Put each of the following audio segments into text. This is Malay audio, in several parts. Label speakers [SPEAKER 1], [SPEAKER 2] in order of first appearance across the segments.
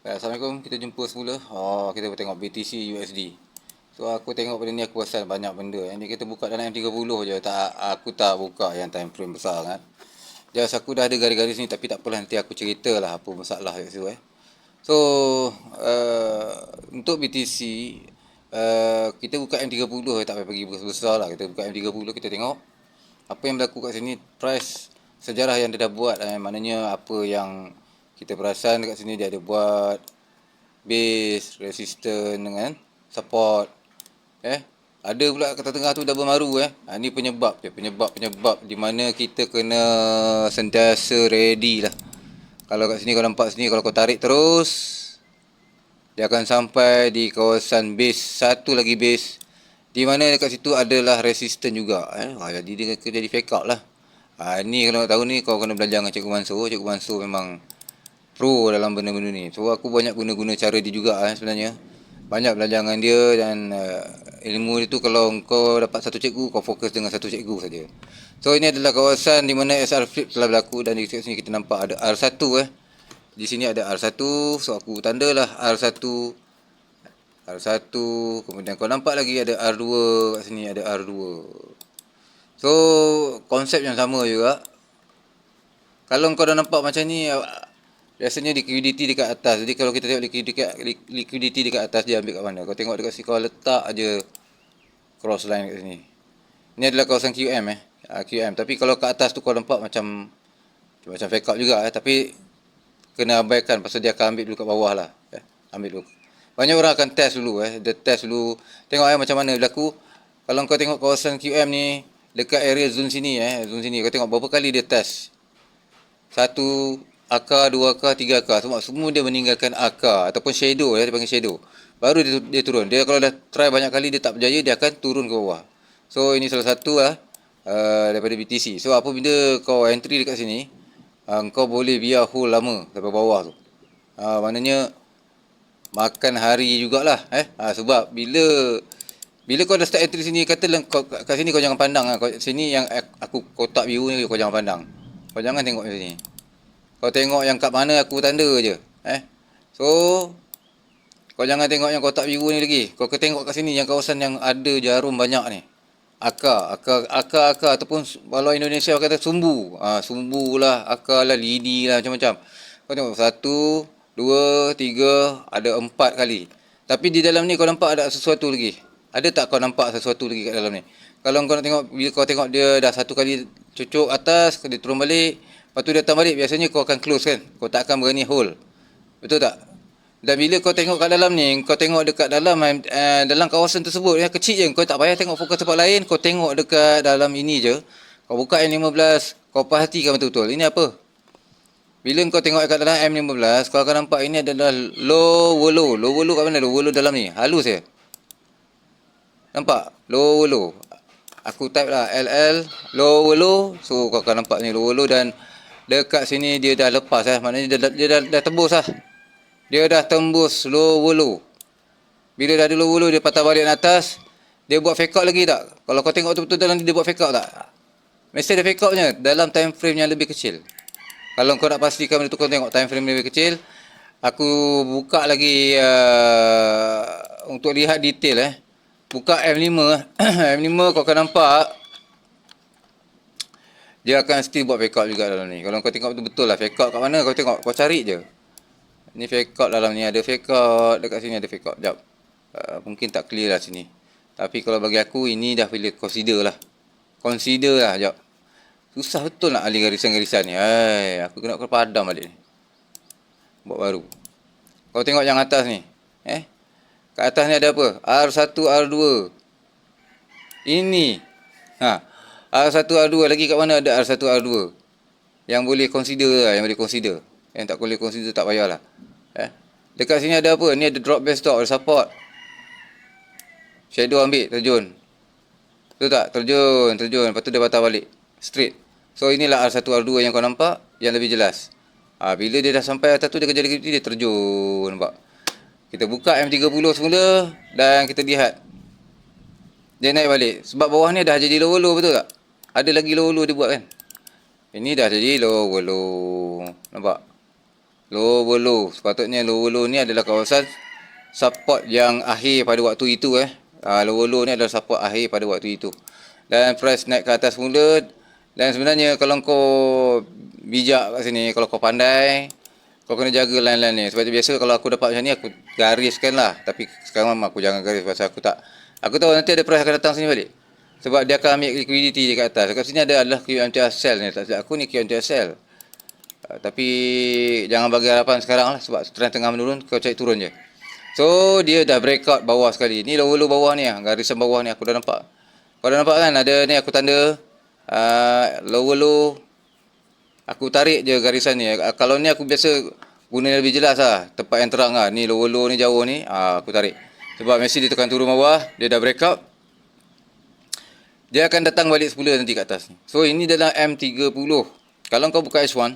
[SPEAKER 1] Assalamualaikum, kita jumpa semula. Kita tengok BTC USD. So aku tengok pada ni aku perasan banyak benda. Yang ni kita buka dalam M30 je. Aku tak buka yang time frame besar kan. Just aku dah ada garis-garis ni, tapi tak apalah, nanti aku ceritalah apa masalah kat situ. So untuk BTC kita buka M30, tak payah pergi besar lah. Kita buka M30, kita tengok apa yang berlaku kat sini. Price sejarah yang dia dah buat, maknanya apa yang kita perasan dekat sini, dia ada buat base, resistance dengan support. Ada pula kata tengah tu double maru. Ni penyebab dia, penyebab di mana kita kena sentiasa ready lah. Kalau kat sini kau nampak sini, kalau kau tarik terus, dia akan sampai di kawasan base, satu lagi base, di mana dekat situ adalah resistance juga. Jadi dia jadi fake out lah. Ni kalau nak tahu ni, kau kena belajar dengan Cikgu Mansur. Cikgu Mansur memang pro dalam benda-benda ni. So aku banyak guna-guna cara dia juga sebenarnya. Banyak belajar dengan dia, dan ilmu itu kalau kau dapat satu cikgu, kau fokus dengan satu cikgu saja. So ini adalah kawasan di mana SR flip telah berlaku, dan di sini kita nampak ada R1. Di sini ada R1, so aku tandalah R1. R1, kemudian kau nampak lagi ada R2, kat sini ada R2. So konsep yang sama juga. Kalau kau dah nampak macam ni, biasanya liquidity dekat atas. Jadi kalau kita tengok liquidity dekat atas, dia ambil kat mana? Kau tengok dekat sini, kau letak aje cross line kat sini. Ini adalah kawasan QM QM. Tapi kalau kat atas tu kau nampak macam fake out juga tapi kena abaikan, pasal dia akan ambil dulu kat bawah lah. Ambil dulu. Banyak orang akan test dulu dia test dulu. Tengok macam mana berlaku. Kalau kau tengok kawasan QM ni dekat area zone sini zone sini, kau tengok berapa kali dia test. 1 AK, 2 AK, 3 AK, semua dia meninggalkan AK ataupun shadow, dia panggil shadow. Baru dia turun. Dia kalau dah try banyak kali dia tak berjaya, dia akan turun ke bawah. So ini salah satu daripada BTC. So apabila kau entry dekat sini, kau boleh biar hold lama sampai bawah tu. Maknanya makan hari jugalah sebab bila kau dah start entry sini, katalah kat sini kau jangan pandang sini yang aku kotak biru ni, kau jangan pandang. Kau jangan tengok sini. Kau tengok yang kat mana aku tanda je. So kau jangan tengok yang kotak biru ni lagi. Kau tengok kat sini yang kawasan yang ada jarum banyak ni. Akar ataupun kalau Indonesia kata sumbu. Sumbu lah, akar lah, lidi lah, macam-macam. Kau tengok 1, 2, 3, ada 4 kali. Tapi di dalam ni kau nampak ada sesuatu lagi. Ada tak kau nampak sesuatu lagi kat dalam ni? Kalau kau nak tengok, bila kau tengok dia dah satu kali cucuk atas, dia turun balik, lepas tu dia datang balik, biasanya kau akan close kan. Kau tak akan berani hold. Betul tak? Dan bila kau tengok kat dalam ni, kau tengok dekat dalam dalam kawasan tersebut yang kecil je, kau tak payah tengok fokus tempat lain, kau tengok dekat dalam ini je. Kau buka M15, kau perhatikan betul-betul. Ini apa? Bila kau tengok kat dalam M15, kau akan nampak ini adalah lower low. Lower low kat mana? Lower low dalam ni. Halus je. Nampak? Lower low. Aku type lah LL lower low. So kau akan nampak ni lower low, dan dekat sini dia dah lepas maknanya dia dah tembus lah. Dia dah tembus lower low. Bila dah ada lower low, dia patah balik atas. Dia buat fake out lagi tak? Kalau kau tengok betul-betul dalam dia buat fake out tak? Mesti ada fake outnya dalam time frame yang lebih kecil. Kalau kau nak pastikan benda tu, kau tengok time frame lebih kecil. Aku buka lagi untuk lihat detail Buka M5 M5 kau akan nampak dia akan still buat fake out juga dalam ni. Kalau kau tengok betul-betul lah fake out kat mana, kau tengok, kau cari je. Ni fake out dalam ni, ada fake out, dekat sini ada fake out. Sekejap. Mungkin tak clear lah sini. Tapi kalau bagi aku, ini dah boleh consider lah. Consider lah, sekejap. Susah betul nak alih garisan-garisan ni. Aku kena padam balik ni. Buat baru. Kau tengok yang atas ni. Kat atas ni ada apa? R1, R2. Ini. R1, R2. Lagi kat mana ada R1, R2? Yang boleh consider lah, yang boleh consider. Yang tak boleh consider tak payahlah. Dekat sini ada apa? Ni ada drop base stop, ada support. Shadow ambil, terjun. Betul tak? Terjun. Lepas tu dia patah balik. Straight. So inilah R1, R2 yang kau nampak, yang lebih jelas. Bila dia dah sampai atas tu, dia kerja liquidity, dia terjun. Nampak? Kita buka M30 semula, dan kita lihat. Dia naik balik. Sebab bawah ni dah jadi lower low, betul tak? Ada lagi lower low dia buat kan? Ini dah jadi lower low. Nampak? Lower low. Sepatutnya lower low ni adalah kawasan support yang akhir pada waktu itu lower low ni adalah support akhir pada waktu itu. Dan price naik ke atas mula, dan sebenarnya kalau kau bijak kat sini, kalau kau pandai, kau kena jaga line-line ni. Sebab biasa kalau aku dapat macam ni aku gariskan lah. Tapi sekarang memang aku jangan garis pasal aku tahu nanti ada price akan datang sini balik. Sebab dia akan ambil liquidity dekat atas. Dekat sini adalah QMTR sell ni. Tak silap aku ni QMTR sell. Tapi jangan bagi harapan sekarang lah, sebab trend tengah menurun, kau cari turun je. So dia dah breakout bawah sekali. Ni low bawah ni garisan bawah ni aku dah nampak. Kau dah nampak kan, ada ni aku tanda low. Aku tarik je garisan ni. Kalau ni aku biasa guna lebih jelas lah, tempat yang terang lah. Ni low ni jauh ni, aku tarik. Sebab mesti dia tekan turun bawah, dia dah breakout. Dia akan datang balik semula nanti kat atas ni. So ini dalam M30. Kalau kau buka H1,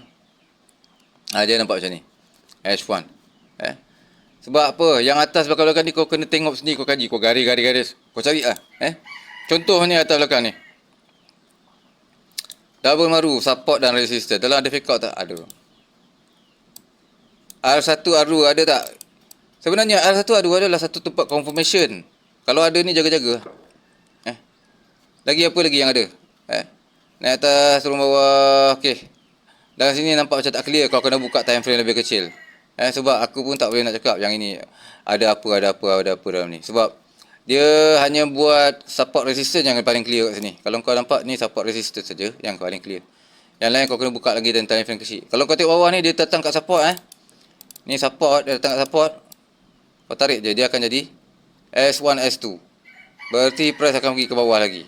[SPEAKER 1] dia nampak macam ni. H1. Sebab apa? Yang atas belakang-belakang ni kau kena tengok sendiri, kau kaji, kau garis. Kau cari lah. Contoh ni atas belakang ni. Double maru, support dan resistance. Dalam ada fake out tak? Ada. R1, R2 ada tak? Sebenarnya R1, R2 adalah satu tempat confirmation. Kalau ada ni jaga-jaga. Lagi apa lagi yang ada? Naik atas, turun bawah. Okey. Dalam sini nampak macam tak clear. Kau kena buka time frame lebih kecil. Sebab aku pun tak boleh nak cakap yang ini ada apa dalam ni. Sebab dia hanya buat support resistance yang paling clear kat sini. Kalau kau nampak ni support resistance saja yang paling clear. Yang lain kau kena buka lagi dan time frame kecil. Kalau kau tengok bawah ni, dia datang kat support. Ni support, dia datang kat support. Kau tarik je, dia akan jadi S1, S2. Berarti price akan pergi ke bawah lagi.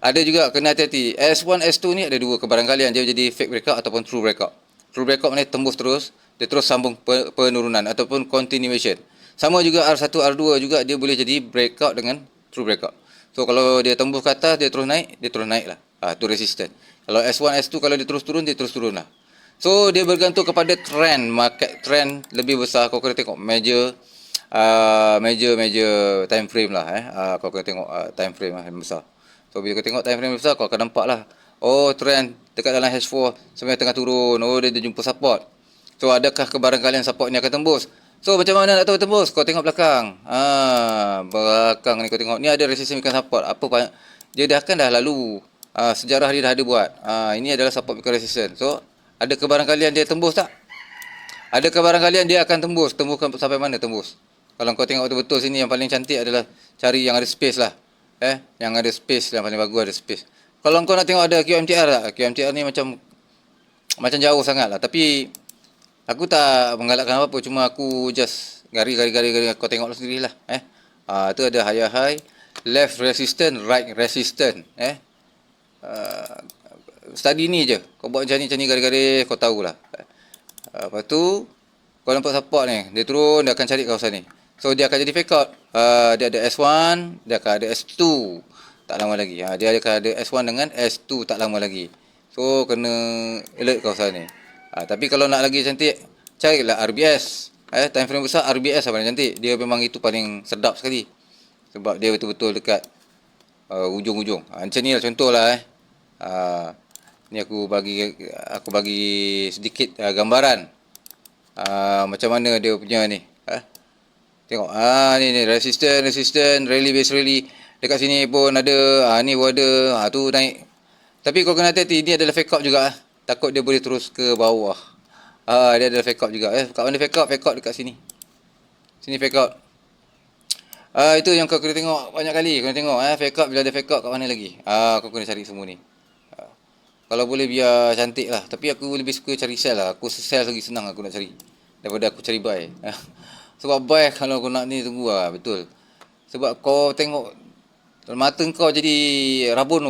[SPEAKER 1] Ada juga, kena hati-hati. S1, S2 ni ada dua kebarangkalian. Dia jadi fake breakout ataupun true breakout. True breakout ni tembus terus. Dia terus sambung penurunan ataupun continuation. Sama juga R1, R2 juga dia boleh jadi breakout dengan true breakout. So kalau dia tembus ke atas, dia terus naik lah. Tu resistance. Kalau S1, S2 kalau dia terus turun lah. So dia bergantung kepada trend, market trend lebih besar. Kau kena tengok major time frame lah. Kau kena tengok time frame yang besar. So bila kau tengok time frame besar, kau akan nampak lah, oh trend dekat dalam H4 sebenarnya tengah turun. Oh dia jumpa support. So adakah kebarangkalian support ni akan tembus? So macam mana nak tahu tembus? Kau tengok belakang. Belakang ni kau tengok. Ni ada resistance ikan support. Dia dah lalu. Sejarah dia dah ada buat. Ini adalah support ikan resistance. So ada kebarangkalian dia tembus tak? Ada kebarangkalian dia akan tembus. Tembus sampai mana tembus? Kalau kau tengok betul-betul sini, yang paling cantik adalah cari yang ada space lah. Yang ada space, yang paling bagus ada space. Kalau kau nak tengok ada QMTR tak? QMTR ni macam jauh sangat lah. Tapi aku tak menggalakkan apa-apa. Cuma aku just garis. Kau tengok sendiri lah. Tu ada high, left resistance, right resistance. Study ni je. Kau buat macam ni garis-garis, kau tahulah. Lepas tu kau nampak support ni, dia turun, dia akan cari kawasan ni. So dia akan jadi fake out. Dia ada S1, dia akan ada S2 tak lama lagi. Dia akan ada S1 dengan S2 tak lama lagi. So kena alert kawasan ni. Tapi kalau nak lagi cantik, carilah RBS. Time frame besar RBS paling cantik. Dia memang itu paling sedap sekali. Sebab dia betul-betul dekat ujung-ujung. Macam ni lah contoh lah. Ni aku bagi sedikit gambaran macam mana dia punya ni. Tengok ni resistance, rally base rally. Dekat sini pun ada, ni pun ada, tu naik. Tapi kau kena hati-hati, ni adalah fake out juga. Takut dia boleh terus ke bawah. Dia adalah fake out juga. Kat mana fake out? Fake out dekat sini. Sini fake out. Itu yang kau kena tengok banyak kali. Kau kena tengok fake out, bila ada fake out kat mana lagi. Kau kena cari semua ni. Kalau boleh biar cantik lah. Tapi aku lebih suka cari sell lah. Aku sell lagi senang aku nak cari daripada aku cari buy. Sebab buy kalau kau nak ni tunggu lah. Betul. Sebab kau tengok mata kau jadi rabun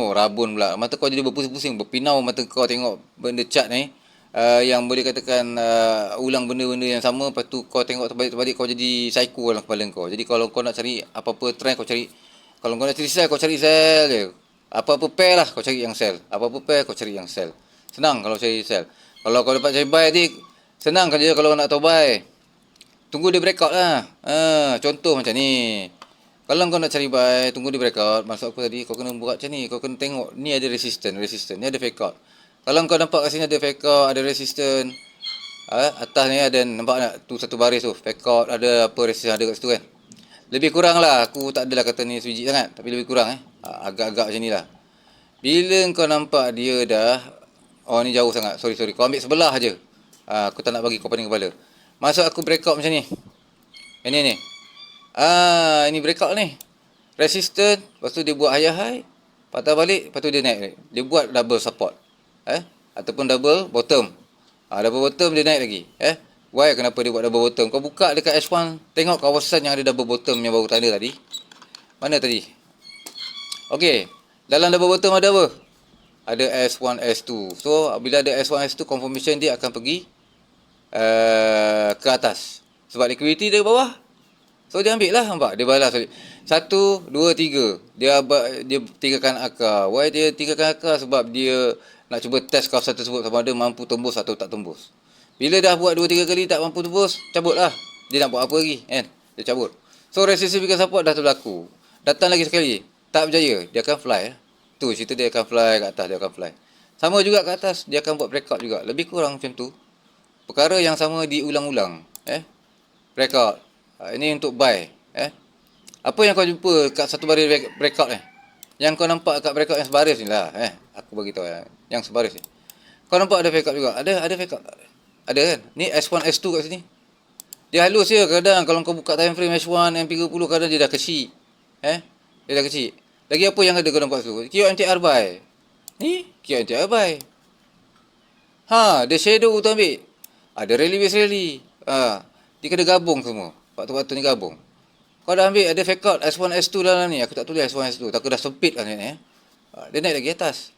[SPEAKER 1] pula. Mata kau jadi berpusing-pusing, berpinau mata kau tengok benda chart ni. Yang boleh katakan ulang benda-benda yang sama. Lepas tu kau tengok terbalik-terbalik, kau jadi psycho dalam kepala kau. Jadi kalau kau nak cari apa-apa trend, kau cari. Kalau kau nak cari sell, kau cari sell je. Apa-apa pair lah kau cari yang sell. Apa-apa pair kau cari yang sell. Senang kalau cari sell. Kalau kau dapat cari buy nanti, senang kan je kalau nak tahu buy. Tunggu dia breakout lah. Contoh macam ni. Kalau kau nak cari buy, tunggu dia breakout. Maksud aku tadi, kau kena buat macam ni. Kau kena tengok, ni ada resistance. Ni ada fake out. Kalau kau nampak kat sini ada fake out, ada resistance, Atas ni ada, nampak tak tu satu baris tu, fake out ada apa resistance ada kat situ kan. Lebih kurang lah, aku tak adalah kata ni sebiji sangat, tapi lebih kurang agak-agak macam ni lah. Bila kau nampak dia dah, oh ni jauh sangat, sorry, kau ambil sebelah je. Aku tak nak bagi kau pening kepala. Masuk aku breakout macam ni. Ini ni. Ini breakout ni. Resistance, lepas tu dia buat higher high, patah balik, lepas tu dia naik. Dia buat double support. Ataupun double bottom. Double bottom dia naik lagi. Why kenapa dia buat double bottom? Kau buka dekat H1, tengok kawasan yang ada double bottom yang baru tanda tadi. Mana tadi? Okey, dalam double bottom ada apa? Ada S1, S2. So, bila ada S1, S2, confirmation dia akan pergi ke atas. Sebab liquidity dia ke bawah. So, dia ambil lah, nampak? Dia balas balik. 1, 2, 3. Dia tinggalkan akar. Why dia tinggalkan akar? Sebab dia nak cuba test kawasan tersebut sama ada mampu tembus atau tak tembus. Bila dah buat 2-3 kali tak mampu tembus, cabut lah. Dia nak buat apa lagi? Kan? Dia cabut. So, resistance bikin support dah berlaku. Datang lagi sekali. Tak berjaya. Dia akan fly. Tu cerita dia akan fly kat atas. Dia akan fly. Sama juga kat atas. Dia akan buat breakout juga. Lebih kurang macam tu. Perkara yang sama diulang-ulang. Breakout. Ini untuk buy. Apa yang kau jumpa kat satu baris breakout ni? Yang kau nampak kat breakout yang sebaris ni lah. Aku bagi tahu yang sebaris ni. Kau nampak ada fake out juga? Ada fake out tak? Ada kan? Ni S1, S2 kat sini. Dia halus je kadang. Kalau kau buka time frame H1, M30 kadang dia dah kecil. Dia dah kecil. Lagi apa yang ada kau nampak tu? QMTR buy. Ni QMTR buy. Dia shadow tu ambil. Ada rally base rally. Dia kena gabung semua. Waktu-waktu ni gabung. Kau dah ambil ada fake out S1, S2 dalam ni. Aku tak tulis S1, S2. Takut dah sempit lah ni. Dia naik lagi atas.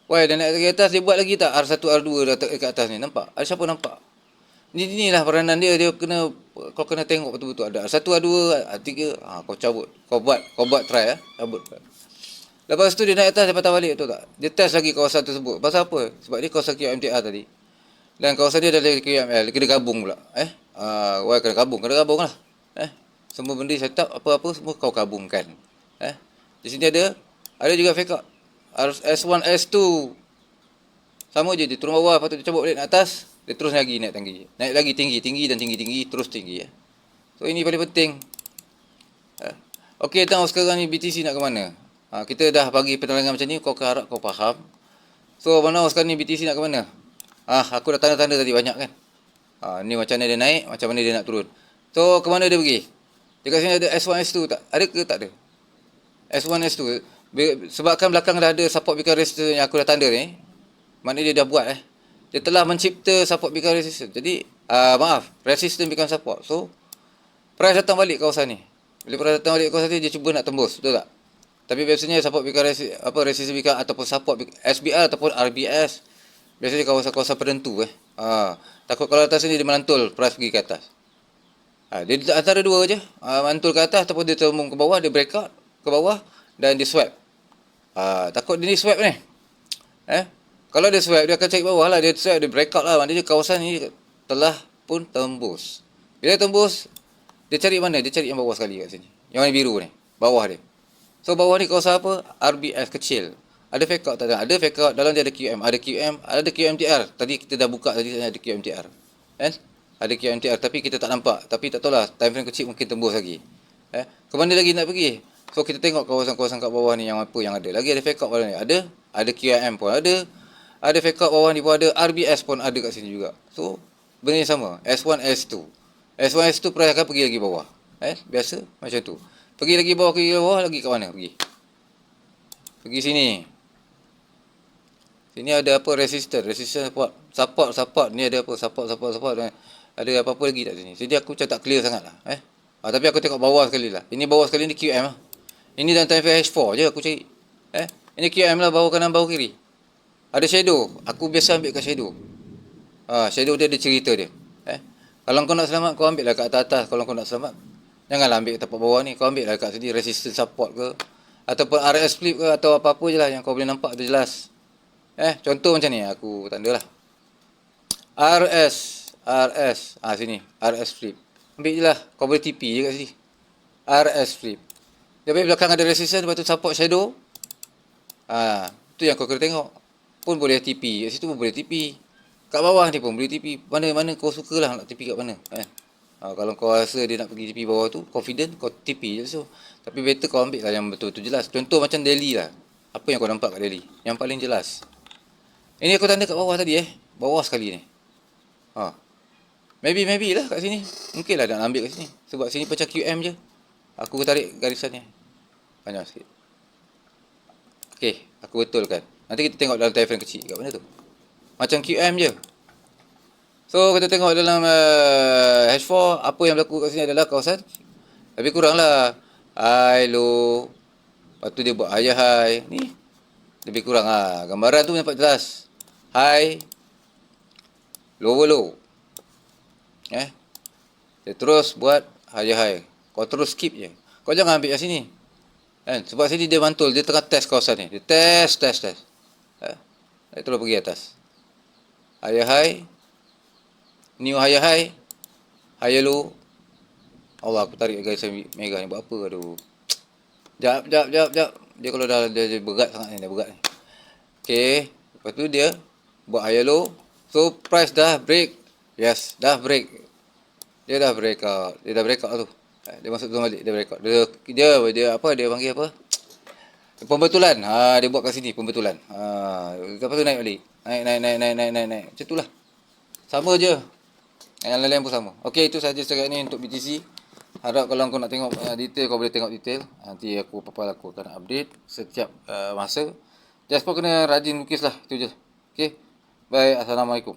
[SPEAKER 1] Why dia naik lagi atas? Dia buat lagi tak R1, R2 dekat atas ni? Nampak? Ada siapa nampak? Inilah peranan dia. Dia kena, kau kena tengok betul-betul. Ada R1, R2, R3. Kau cabut. Kau buat try. Cabut. Lepas tu dia naik atas, dia patah balik. Betul tak? Dia test lagi kawasan tersebut. Pasal apa? Sebab dia kawasan QMTR tadi. Dan kawasan dia dah dari QML. Dia kena gabung pula. Why kena gabung? Kena gabung lah. Semua benda setup apa-apa semua kau gabungkan. Di sini ada juga fake out. S1, S2. Sama je dia turun bawah, lepas tu dia cabut balik naik atas, dia terus lagi naik tinggi. Naik lagi tinggi dan tinggi, terus tinggi. So ini paling penting. Okey, tahu sekarang ni BTC nak ke mana? Kita dah bagi penerangan macam ni, kau harap kau faham. So mana sekarang ni BTC nak ke mana? Aku dah tanda-tanda tadi banyak kan. Ni macam mana dia naik, macam mana dia nak turun. So ke mana dia pergi? Dekat sini ada S1, S2 tak? Ada ke tak ada? S1, S2. Sebabkan belakang dah ada support beacon resistance yang aku dah tanda ni. Maknanya dia dah buat Dia telah mencipta support beacon resistance. Jadi resistance beacon support. So price datang balik kawasan ni. Bila price datang balik kawasan ni, dia cuba nak tembus, betul tak? Tapi biasanya support beacon resistance beacon ataupun support SBR ataupun RBS, biasanya kawasan-kawasan penentu takut kalau atas ni dia melantul, price pergi ke atas. Dia antara dua je. Mantul ke atas ataupun dia termung ke bawah, dia breakout ke bawah dan dia swap. Takut dia ni swap ni. Kalau dia swap, dia akan cari bawah lah. Dia swap, dia breakout lah. Maknanya kawasan ni telah pun tembus. Bila tembus, dia cari mana? Dia cari yang bawah sekali kat sini. Yang warna biru ni. Bawah dia. So bawah ni kawasan apa? RBS kecil. Ada fake out tak ada? Ada fake out. Dalam dia ada QM. Ada QM. Ada QMTR. Tadi kita dah buka tadi ada QMTR. Ada QMTR tapi kita tak nampak. Tapi tak tahulah, time frame kecil mungkin tembus lagi. Ke mana lagi nak pergi? So kita tengok kawasan-kawasan kat bawah ni yang apa yang ada. Lagi ada fake out pada ni. Ada QM pun ada. Ada fake out bawah ni pun ada. RBS pun ada kat sini juga. So benda yang sama. S1, S2. S1, S2 price akan pergi lagi bawah. Biasa macam tu. Pergi lagi bawah lagi kat mana pergi? Pergi sini. Sini ada apa? Resistance support. Ni ada apa? Support. Ada apa-apa lagi tak sini? Jadi aku macam tak clear sangat lah. Tapi aku tengok bawah sekali lah. Ini bawah sekali ni QM lah. Ini dalam time frame H4 je aku cari. Ini QM lah, bawah kanan, bawah kiri. Ada shadow. Aku biasa ambil kat shadow. Shadow dia ada cerita dia. Kalau kau nak selamat, kau ambil lah kat atas. Kalau kau nak selamat, janganlah ambil tempat bawah ni. Kau ambil lah kat sini resistance support ke, ataupun RS flip ke, atau apa-apa je lah yang kau boleh nampak tu jelas. Contoh macam ni, aku tanda lah. RS. Sini. RS flip. Ambil je lah. Kau boleh TP je kat sini. RS flip. Dia belakang ada resistance, lepas tu support shadow. Tu yang kau kena tengok. Pun boleh TP. Kat situ pun boleh TP. kat bawah ni pun boleh TP. Mana-mana kau sukalah nak TP kat mana kan. Kalau kau rasa dia nak pergi TP bawah tu, confident, kau TP je so. Tapi better kau ambil lah yang betul-betul jelas. Contoh macam Delhi lah. Apa yang kau nampak kat Delhi? Yang paling jelas. Ini aku tanda kat bawah tadi Bawah sekali ni. Maybe lah kat sini. Mungkin lah nak ambil kat sini. Sebab sini pecah QM je. Aku tarik garisan ni. Panjang sikit. Okay, aku betulkan. Nanti kita tengok dalam time frame kecil. Kat mana tu? Macam QM je. So, kita tengok dalam H4. Apa yang berlaku kat sini adalah kawasan. Lebih kurang lah. High, low. Lepas tu dia buat higher high. Ni. Lebih kurang lah. Gambaran tu nampak jelas. High. Lower low. Dia terus buat higher high. Kau terus skip je. Kau jangan ambil kat sini. Kan? Sebab sini dia mantul. Dia tengah test kawasan ni. Dia test. Dia terus pergi atas. Higher high. New higher high. Higher low. Allah, aku tarik garisan merah ni. Buat apa? Aduh. Jap. Dia kalau dah dia berat sangat ni. Dia berat ni. Okay. Lepas tu dia buat higher low. So, price dah break. Yes, dah break. Dia dah break out. Dia dah break out tu. Dia masuk tu balik. Dia break out. Dia apa? Dia panggil apa? Pembetulan. Dia buat kat sini. Pembetulan. Lepas tu naik balik. Naik. Macam tu lah. Sama je. Yang lain-lain pun sama. Okey, itu sahaja setakat ni untuk BTC. Harap kalau kau nak tengok detail, kau boleh tengok detail. Nanti aku akan update setiap masa. Just kena rajin lukis lah. Itu je. Okey. Bye. Assalamualaikum.